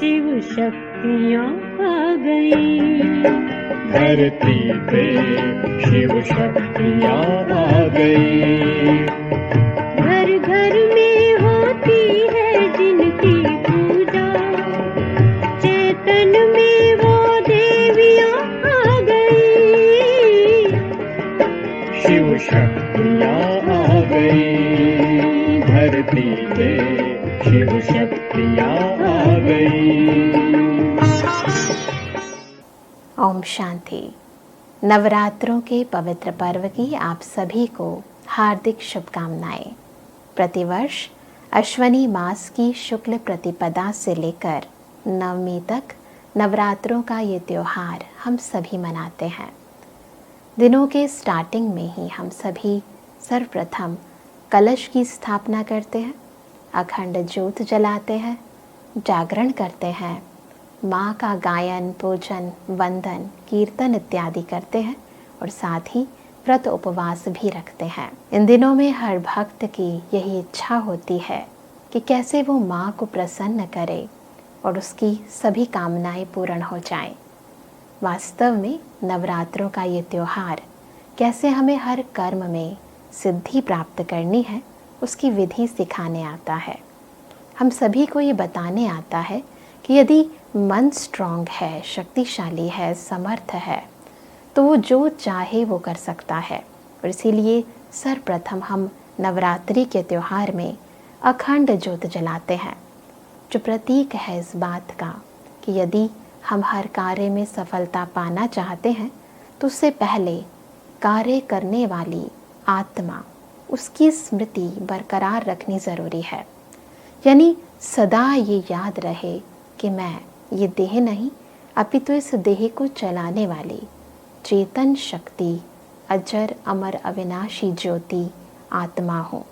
शिव शक्तियाँ आ गई। धरती पे शिव शक्तियाँ आ गई। घर घर में होती है जिनकी पूजा, चेतन में वो देवियाँ आ गई। शिव शक्तियाँ आ गई। धरती पे शिव शक्तियाँ आ गई। ओम शांति। नवरात्रों के पवित्र पर्व की आप सभी को हार्दिक शुभकामनाएं। प्रतिवर्ष अश्वनी मास की शुक्ल प्रतिपदा से लेकर नवमी तक नवरात्रों का ये त्यौहार हम सभी मनाते हैं। दिनों के स्टार्टिंग में ही हम सभी सर्वप्रथम कलश की स्थापना करते हैं, अखंड ज्योत जलाते हैं, जागरण करते हैं, माँ का गायन, पूजन, वंदन, कीर्तन इत्यादि करते हैं और साथ ही व्रत उपवास भी रखते हैं। इन दिनों में हर भक्त की यही इच्छा होती है कि कैसे वो माँ को प्रसन्न करे और उसकी सभी कामनाएं पूर्ण हो जाएं। वास्तव में नवरात्रों का ये त्यौहार कैसे हमें हर कर्म में सिद्धि प्राप्त करनी है उसकी विधि सिखाने आता है। हम सभी को ये बताने आता है कि यदि मन स्ट्रांग है, शक्तिशाली है, समर्थ है, तो वो जो चाहे वो कर सकता है। और इसीलिए सर्वप्रथम हम नवरात्रि के त्यौहार में अखंड ज्योत जलाते हैं, जो प्रतीक है इस बात का कि यदि हम हर कार्य में सफलता पाना चाहते हैं तो उससे पहले कार्य करने वाली आत्मा, उसकी स्मृति बरकरार रखनी ज़रूरी है। यानी सदा ये याद रहे कि मैं ये देह नहीं, अपितु इस देह को चलाने वाली चेतन शक्ति, अजर अमर अविनाशी ज्योति आत्मा हूँ।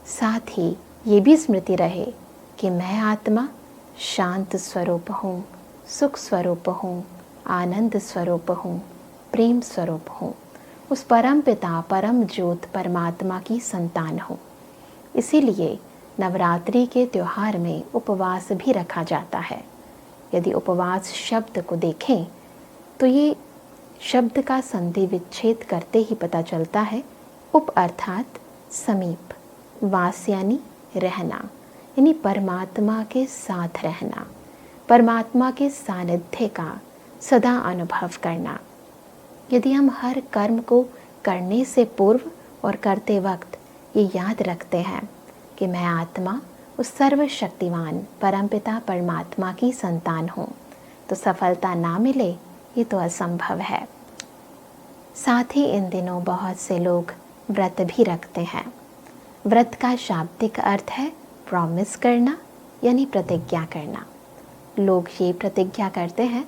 साथ ही ये भी स्मृति रहे कि मैं आत्मा शांत स्वरूप हूँ, सुख स्वरूप हूँ, आनंद स्वरूप हूँ, प्रेम स्वरूप हूँ, उस परम पिता परम ज्योत परमात्मा की संतान हूँ। इसीलिए नवरात्रि के त्यौहार में उपवास भी रखा जाता है। यदि उपवास शब्द को देखें तो ये शब्द का संधि विच्छेद करते ही पता चलता है। उप अर्थात समीप, वास यानी रहना, यानी परमात्मा के साथ रहना, परमात्मा के सानिध्य का सदा अनुभव करना। यदि हम हर कर्म को करने से पूर्व और करते वक्त ये याद रखते हैं कि मैं आत्मा उस सर्वशक्तिवान परमपिता परमात्मा की संतान हूँ, तो सफलता ना मिले ये तो असंभव है। साथ ही इन दिनों बहुत से लोग व्रत भी रखते हैं। व्रत का शाब्दिक अर्थ है प्रॉमिस करना, यानी प्रतिज्ञा करना। लोग ये प्रतिज्ञा करते हैं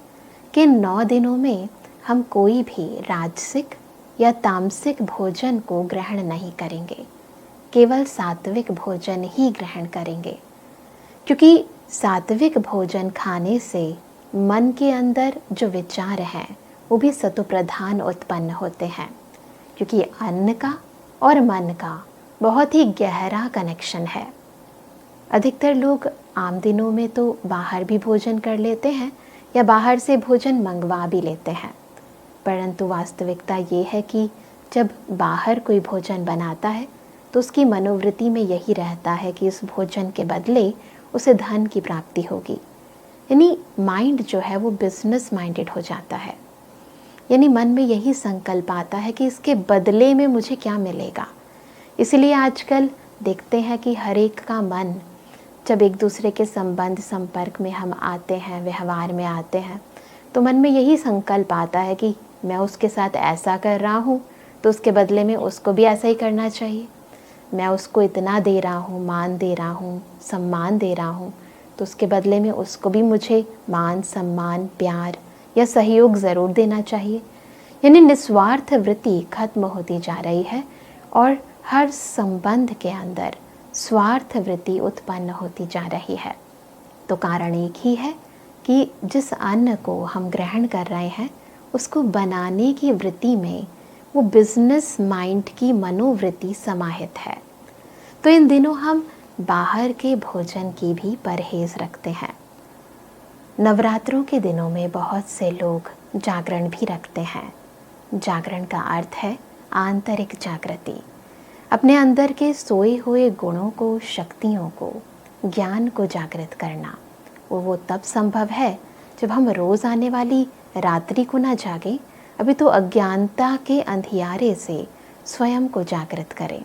कि 9 दिनों में हम कोई भी राजसिक या तामसिक भोजन को ग्रहण नहीं करेंगे, केवल सात्विक भोजन ही ग्रहण करेंगे। क्योंकि सात्विक भोजन खाने से मन के अंदर जो विचार हैं वो भी सत्व प्रधान उत्पन्न होते हैं। क्योंकि अन्न का और मन का बहुत ही गहरा कनेक्शन है। अधिकतर लोग आम दिनों में तो बाहर भी भोजन कर लेते हैं या बाहर से भोजन मंगवा भी लेते हैं, परंतु वास्तविकता ये है कि जब बाहर कोई भोजन बनाता है तो उसकी मनोवृत्ति में यही रहता है कि इस भोजन के बदले उसे धन की प्राप्ति होगी। यानी माइंड जो है वो बिजनेस माइंडेड हो जाता है। यानी मन में यही संकल्प आता है कि इसके बदले में मुझे क्या मिलेगा। इसलिए आजकल देखते हैं कि हर एक का मन, जब एक दूसरे के संबंध संपर्क में हम आते हैं, व्यवहार में आते हैं, तो मन में यही संकल्प आता है कि मैं उसके साथ ऐसा कर रहा हूँ तो उसके बदले में उसको भी ऐसा ही करना चाहिए। मैं उसको इतना दे रहा हूँ, मान दे रहा हूँ, सम्मान दे रहा हूँ, तो उसके बदले में उसको भी मुझे मान, सम्मान, प्यार या सहयोग ज़रूर देना चाहिए। यानी निस्वार्थ वृत्ति खत्म होती जा रही है और हर संबंध के अंदर स्वार्थ वृत्ति उत्पन्न होती जा रही है। तो कारण एक ही है कि जिस अन्न को हम ग्रहण कर रहे हैं उसको बनाने की वृत्ति में वो बिजनेस माइंड की मनोवृत्ति समाहित है। तो इन दिनों हम बाहर के भोजन की भी परहेज रखते हैं। नवरात्रों के दिनों में बहुत से लोग जागरण भी रखते हैं। जागरण का अर्थ है आंतरिक जागृति, अपने अंदर के सोए हुए गुणों को, शक्तियों को, ज्ञान को जागृत करना। वो तब संभव है जब हम रोज़ आने वाली रात्रि को ना जागें, अभी तो अज्ञानता के अंधियारे से स्वयं को जागृत करें।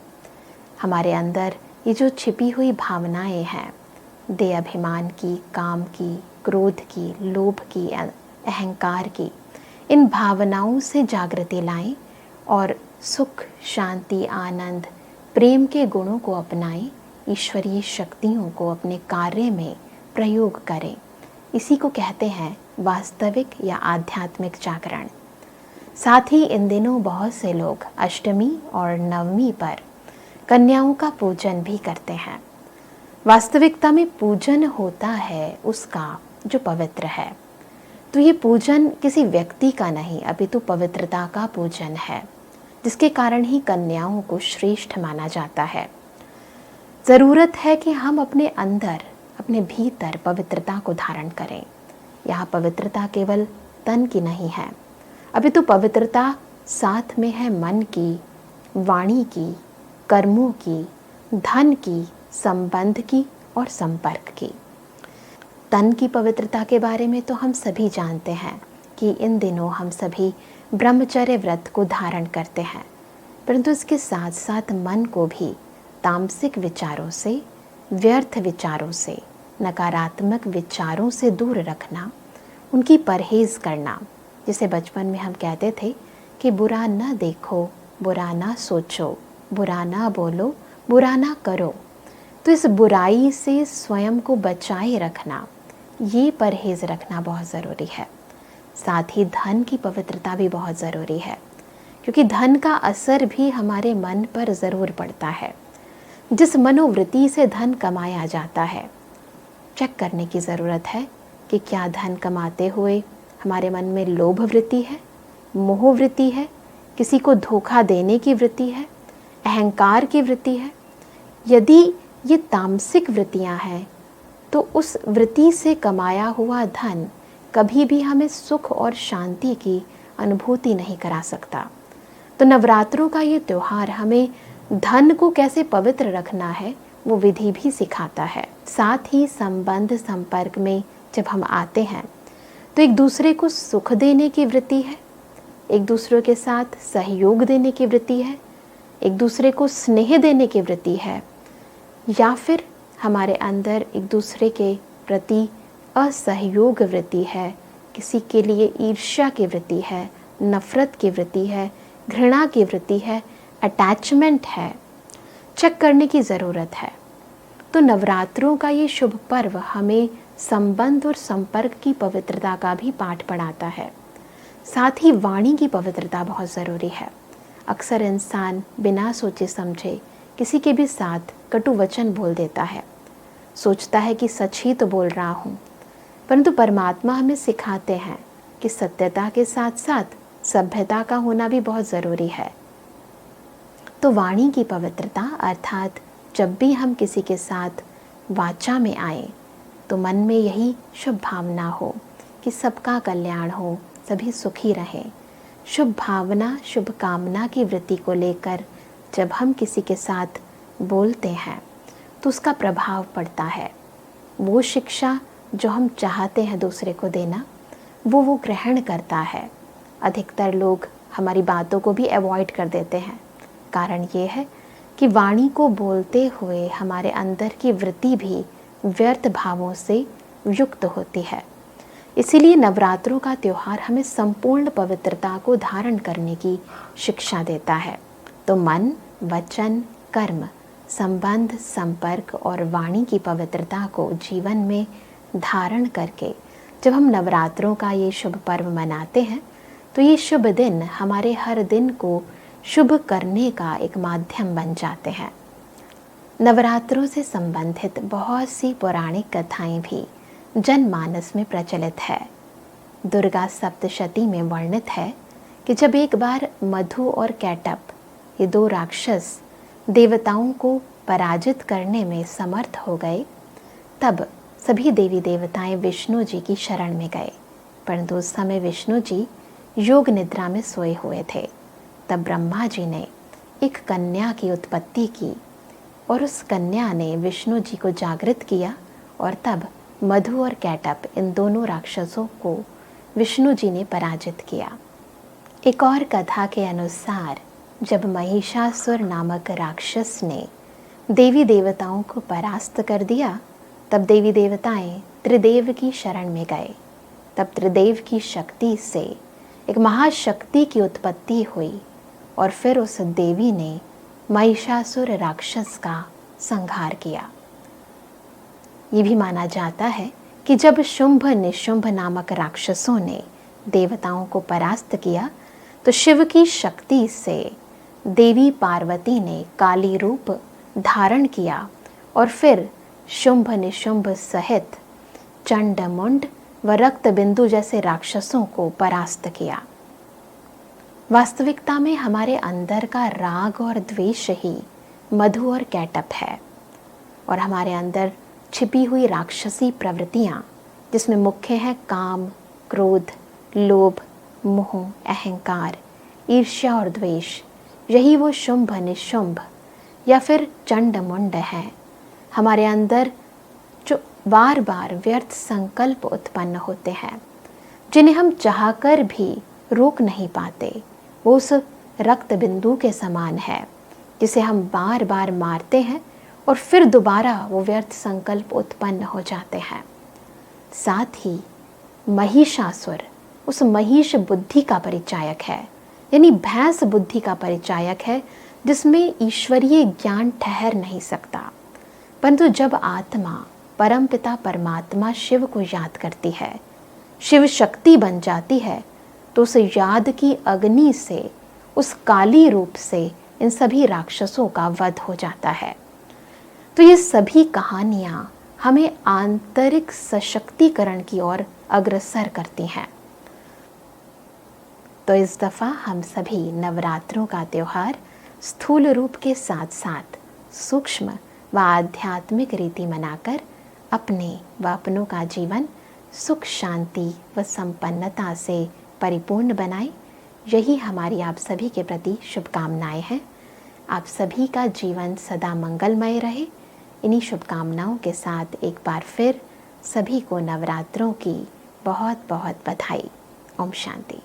हमारे अंदर ये जो छिपी हुई भावनाएं हैं, देह अभिमान की, काम की, क्रोध की, लोभ की, अहंकार की, इन भावनाओं से जागृति लाएं और सुख, शांति, आनंद, प्रेम के गुणों को अपनाएं, ईश्वरीय शक्तियों को अपने कार्य में प्रयोग करें। इसी को कहते हैं वास्तविक या आध्यात्मिक जागरण। साथ ही इन दिनों बहुत से लोग अष्टमी और नवमी पर कन्याओं का पूजन भी करते हैं। वास्तविकता में पूजन होता है उसका जो पवित्र है। तो ये पूजन किसी व्यक्ति का नहीं, अपितु पवित्रता का पूजन है, जिसके कारण ही कन्याओं को श्रेष्ठ माना जाता है। ज़रूरत है कि हम अपने अंदर, अपने भीतर पवित्रता को धारण करें। यहाँ पवित्रता केवल तन की नहीं है, अपितु पवित्रता साथ में है मन की, वाणी की, कर्मों की, धन की, संबंध की और संपर्क की। तन की पवित्रता के बारे में तो हम सभी जानते हैं कि इन दिनों हम सभी ब्रह्मचर्य व्रत को धारण करते हैं, परंतु इसके साथ साथ मन को भी तामसिक विचारों से, व्यर्थ विचारों से, नकारात्मक विचारों से दूर रखना, उनकी परहेज़ करना। जिसे बचपन में हम कहते थे कि बुरा न देखो, बुरा ना सोचो, बुरा ना बोलो, बुरा ना करो। तो इस बुराई से स्वयं को बचाए रखना, ये परहेज़ रखना बहुत ज़रूरी है। साथ ही धन की पवित्रता भी बहुत ज़रूरी है, क्योंकि धन का असर भी हमारे मन पर ज़रूर पड़ता है। जिस मनोवृत्ति से धन कमाया जाता है, चेक करने की ज़रूरत है कि क्या धन कमाते हुए हमारे मन में लोभ वृत्ति है, मोह वृत्ति है, किसी को धोखा देने की वृत्ति है, अहंकार की वृत्ति है। यदि ये तामसिक वृत्तियाँ हैं तो उस वृत्ति से कमाया हुआ धन कभी भी हमें सुख और शांति की अनुभूति नहीं करा सकता। तो नवरात्रों का ये त्यौहार हमें धन को कैसे पवित्र रखना है वो विधि भी सिखाता है। साथ ही संबंध, संपर्क में जब हम आते हैं तो एक दूसरे को सुख देने की वृत्ति है, एक दूसरे के साथ सहयोग देने की वृत्ति है, एक दूसरे को स्नेह देने की वृत्ति है, या फिर हमारे अंदर एक दूसरे के प्रति असहयोग वृत्ति है, किसी के लिए ईर्ष्या की वृत्ति है, नफ़रत की वृत्ति है, घृणा की वृत्ति है, अटैचमेंट है। चेक करने की ज़रूरत है। तो नवरात्रों का ये शुभ पर्व हमें संबंध और संपर्क की पवित्रता का भी पाठ पढ़ाता है। साथ ही वाणी की पवित्रता बहुत ज़रूरी है। अक्सर इंसान बिना सोचे समझे किसी के भी साथ कटु वचन बोल देता है, सोचता है कि सच ही तो बोल रहा हूँ, परंतु परमात्मा हमें सिखाते हैं कि सत्यता के साथ साथ सभ्यता का होना भी बहुत ज़रूरी है। तो वाणी की पवित्रता अर्थात जब भी हम किसी के साथ वाचा में आए तो मन में यही शुभ भावना हो कि सबका कल्याण हो, सभी सुखी रहें। शुभ भावना, शुभ कामना की वृत्ति को लेकर जब हम किसी के साथ बोलते हैं तो उसका प्रभाव पड़ता है। वो शिक्षा जो हम चाहते हैं दूसरे को देना, वो ग्रहण करता है। अधिकतर लोग हमारी बातों को भी अवॉइड कर देते हैं। कारण ये है कि वाणी को बोलते हुए हमारे अंदर की वृत्ति भी व्यर्थ भावों से युक्त होती है। इसीलिए नवरात्रों का त्यौहार हमें संपूर्ण पवित्रता को धारण करने की शिक्षा देता है। तो मन, वचन, कर्म, संबंध, संपर्क और वाणी की पवित्रता को जीवन में धारण करके जब हम नवरात्रों का ये शुभ पर्व मनाते हैं तो ये शुभ दिन हमारे हर दिन को शुभ करने का एक माध्यम बन जाते हैं। नवरात्रों से संबंधित बहुत सी पौराणिक कथाएं भी जनमानस में प्रचलित है। दुर्गा सप्तशती में वर्णित है कि जब एक बार मधु और कैटप, ये दो राक्षस देवताओं को पराजित करने में समर्थ हो गए, तब सभी देवी देवताएं विष्णु जी की शरण में गए, परंतु उस समय विष्णु जी योग निद्रा में सोए हुए थे। तब ब्रह्मा जी ने एक कन्या की उत्पत्ति की और उस कन्या ने विष्णु जी को जागृत किया और तब मधु और कैटप इन दोनों राक्षसों को विष्णु जी ने पराजित किया। एक और कथा के अनुसार जब महिषासुर नामक राक्षस ने देवी देवताओं को परास्त कर दिया, तब देवी देवताएं त्रिदेव की शरण में गए। तब त्रिदेव की शक्ति से एक महाशक्ति की उत्पत्ति हुई और फिर उस देवी ने महिषासुर राक्षस का संहार किया। ये भी माना जाता है कि जब शुंभ निशुंभ नामक राक्षसों ने देवताओं को परास्त किया तो शिव की शक्ति से देवी पार्वती ने काली रूप धारण किया और फिर शुंभ निशुंभ सहित चंड मुंड व रक्त बिंदु जैसे राक्षसों को परास्त किया। वास्तविकता में हमारे अंदर का राग और द्वेष ही मधु और कैटप है और हमारे अंदर छिपी हुई राक्षसी प्रवृत्तियां, जिसमें मुख्य है काम, क्रोध, लोभ, मोह, अहंकार, ईर्ष्या और द्वेष, यही वो शुंभ निशुंभ या फिर चंड मुंड है। हमारे अंदर जो बार बार व्यर्थ संकल्प उत्पन्न होते हैं, जिन्हें हम चाहकर भी रोक नहीं पाते, वो उस रक्त बिंदु के समान है जिसे हम बार बार मारते हैं और फिर दोबारा वो व्यर्थ संकल्प उत्पन्न हो जाते हैं। साथ ही महिषासुर उस महिष बुद्धि का परिचायक है, यानी भैंस बुद्धि का परिचायक है, जिसमें ईश्वरीय ज्ञान ठहर नहीं सकता। परंतु जब आत्मा परमपिता परमात्मा शिव को याद करती है, शिव शक्ति बन जाती है, तो उस याद की अग्नि से, उस काली रूप से इन सभी राक्षसों का वध हो जाता है। तो ये सभी कहानियाँ हमें आंतरिक सशक्तिकरण की ओर अग्रसर करती हैं। तो इस दफ़ा हम सभी नवरात्रों का त्यौहार स्थूल रूप के साथ साथ सूक्ष्म व आध्यात्मिक रीति मनाकर अपने व अपनों का जीवन सुख, शांति व संपन्नता से परिपूर्ण बनाएं। यही हमारी आप सभी के प्रति शुभकामनाएं हैं। आप सभी का जीवन सदा मंगलमय रहे। इन्हीं शुभकामनाओं के साथ एक बार फिर सभी को नवरात्रों की बहुत बहुत बधाई। ओम शांति।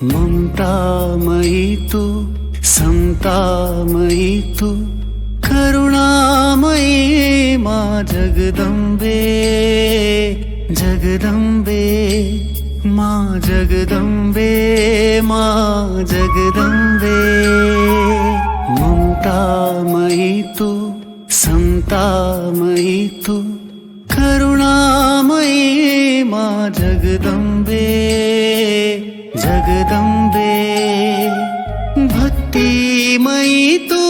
ममतामयी तू, समतामयी तू, करुणामयी माँ जगदम्बे, जगदम्बे माँ जगदम्बे, माँ जगदम्बे। ममतामयी तू, समतामयी तू, करुणामयी माँ जगदम्बे, जगदम्बे। भक्तिमयी तू,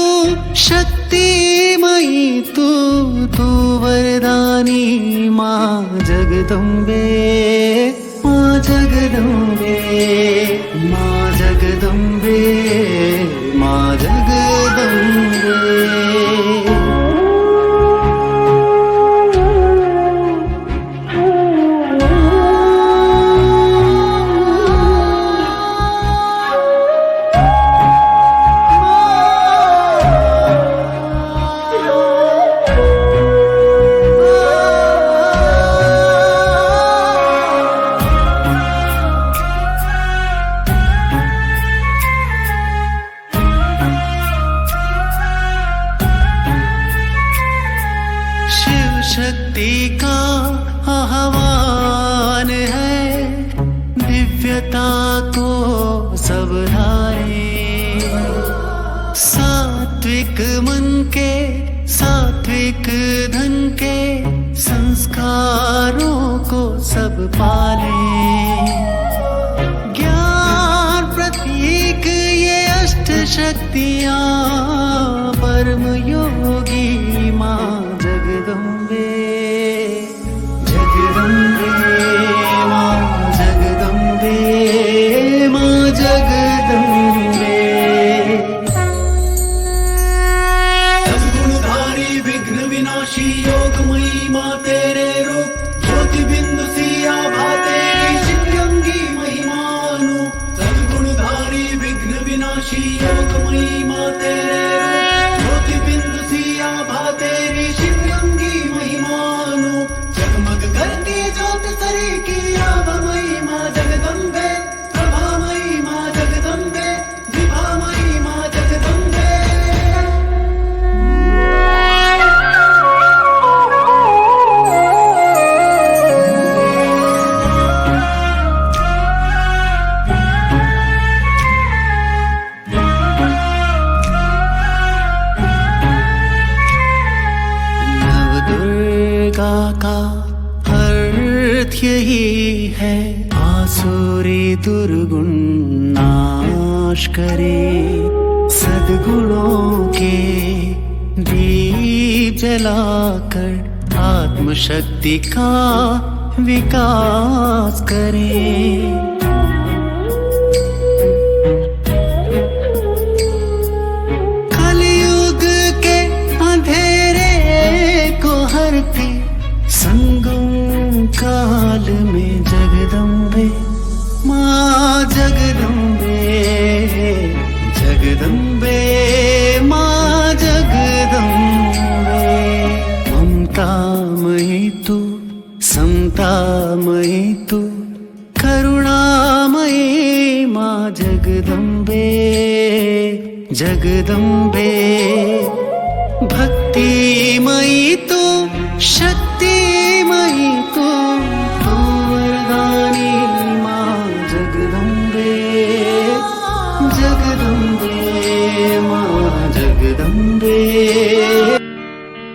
शक्तिमयी तू, तू वरदानी माँ जगदम्बे, माँ जगदम्बे, माँ जगदम्बे, माँ जगदम्बे। शक्ति का आह्वान है, दिव्यता को सब सात्विक मन के सात्विक धन के संस्कारों को सब पाले। ज्ञान प्रतीक ये अष्ट शक्तियां परम योगी माँ जगदम्बे जगदम्बे माँ जगदम्बे माँ जगदम्बे। सद्गुणधारी विघ्न विनाशी योगमयी माँ तेरे रूप ज्योति बिंदु सिया भाते शिवलिंगी महिमानु। सद्गुणधारी विघ्न विनाशी योगमयी माँ तेरे रूप ज्योति बिंदु सिया भाते शिवलिंगी महिमानु। जगमग करती ज्योत सरी की आभमयी माँ जगदम्बे प्रभामयी माँ जगदम्बे विभामयी माँ जगदम्बे। नवदुर्गा का अर्थ यही है आसुरी दुर्गुण नाश करे। सद्गुणों के दीप जलाकर आत्मशक्ति का विकास करे। कलयुग के अंधेरे को हरती संगम काल में जगदम्बे माँ जगदम्बे जगदम्बे माँ जगदम्बे। ममतामयी तू समतामयी तू करुणामयी माँ जगदम्बे जगदम्बे। भक्तिमयी तू शक्तिमयी तू वरदानी माँ जगदम्बे जगदम्बे माँ जगदम्बे।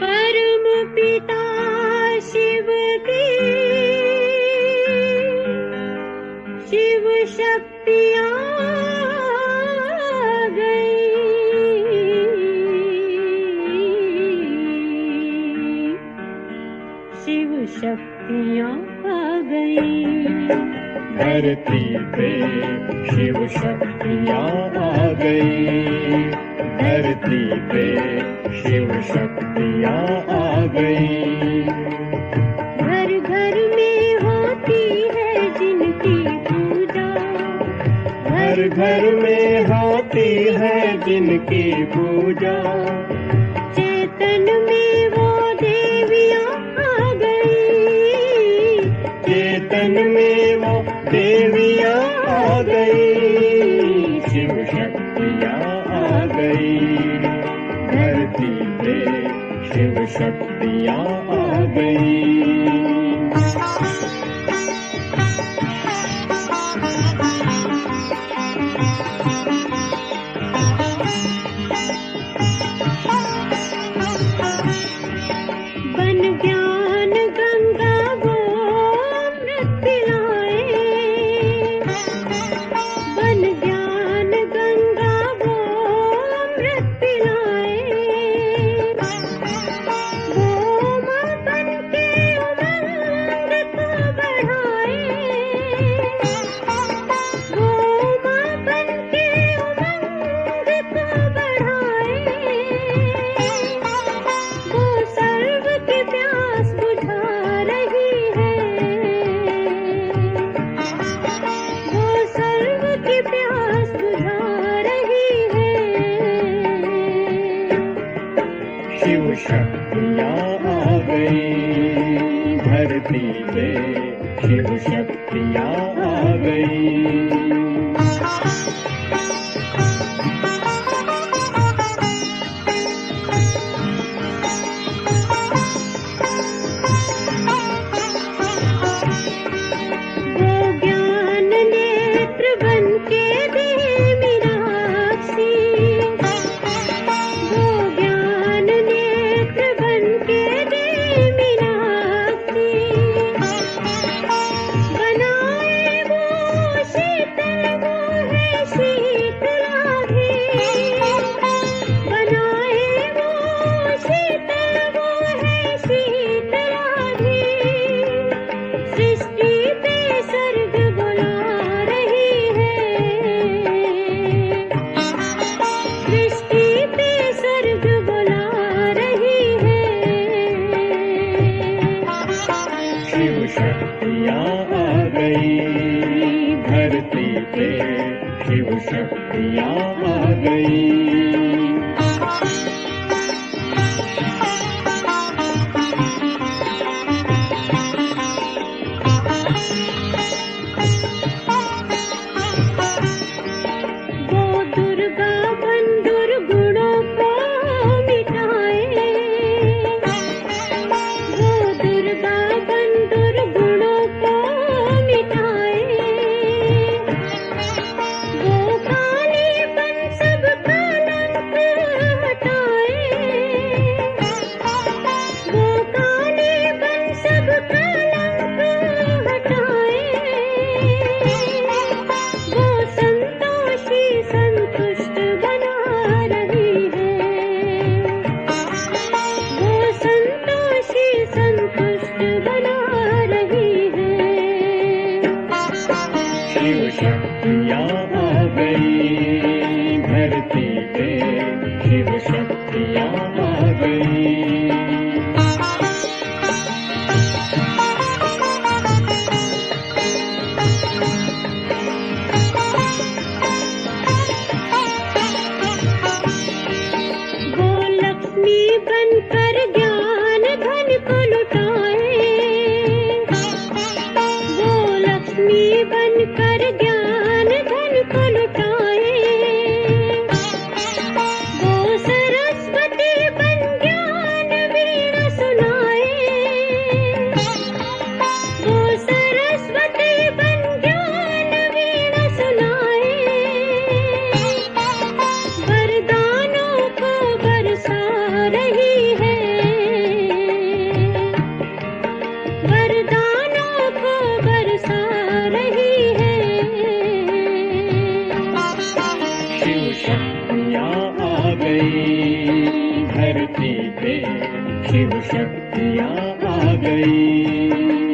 परम पिता शिव की शिव शक्तियाँ शिव शक्तियाँ आ गई। धरती पे शिव शक्तियाँ आ गई। धरती पे शिव शक्तियाँ आ गई। घर घर में होती है जिनकी पूजा। घर घर में होती है जिनकी पूजा। चेतन में वो देवियाँ चेतन में वो देवियाँ आ गई। शिव शक्तियाँ आ गई। धरती पे शिव शक्तियाँ आ गई। बन ज्ञान गंगा वो अमृत पिलाए। बन ज्ञान गंगा वो अमृत पिलाए। वो माँ बन के उमंग को बढ़ाए। वो माँ बन के उमंग को बढ़ाए। वो सर्व की प्यास बुझा रही है। वो सर्व की प्यास बुझा रही है। शिव शक्तियाँ आ गई। धरती पे शिव शक्तियाँ आ गई। बनकर ज्ञान धन को लुटाए, वो लक्ष्मी बनकर ज्ञान धन को लुटाए, वो सरस्वती बन ज्ञान वीणा सुनाए, वो सरस्वती बन ज्ञान वीणा सुनाए, वरदानों को बरसा रही है, वरदानों को बरसा रही है। शिव शक्तियाँ आ गई धरती पे, शिव शक्तियाँ आ गई।